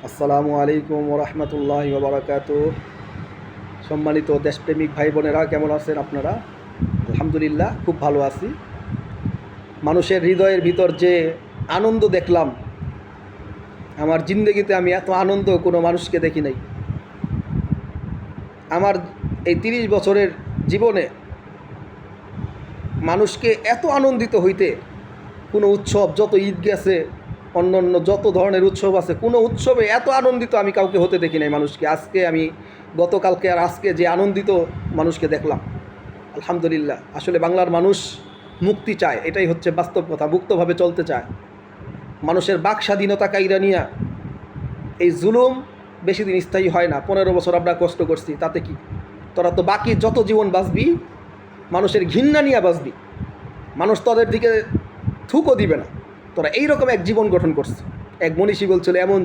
আসসালামু আলাইকুম ওরহমতুল্লাহি ওবরাকাতু। সম্মানিত দেশপ্রেমিক ভাই বোনেরা, কেমন আছেন আপনারা? আলহামদুলিল্লাহ, খুব ভালো আছি। মানুষের হৃদয়ের ভিতর যে আনন্দ দেখলাম, আমার জিন্দগিতে আমি এত আনন্দ কোনো মানুষকে দেখি নাই। আমার এই 30 বছরের জীবনে মানুষকে এত আনন্দিত হইতে, কোনো উৎসব, যত ঈদ গেছে, অন্য যত ধরনের উৎসব আছে, কোনো উৎসবে এত আনন্দিত আমি কাউকে হতে দেখি নাই মানুষকে। আজকে আমি গতকালকে আর আজকে যে আনন্দিত মানুষকে দেখলাম, আলহামদুলিল্লাহ। আসলে বাংলার মানুষ মুক্তি চায়, এটাই হচ্ছে বাস্তব কথা। মুক্তভাবে চলতে চায়। মানুষের বাক স্বাধীনতা কাইরা নিয়া এই জুলুম বেশি দিন স্থায়ী হয় না। 15 বছর আমরা কষ্ট করছি, তাতে কি? তোরা তো বাকি যত জীবন বাঁচবি মানুষের ঘৃণা নিয়ে বাঁচবি, মানুষ তোদের দিকে থুকও দিবে না। তোরা এইরকম এক জীবন গঠন করছে। এক মনীষী বলছিল, এমন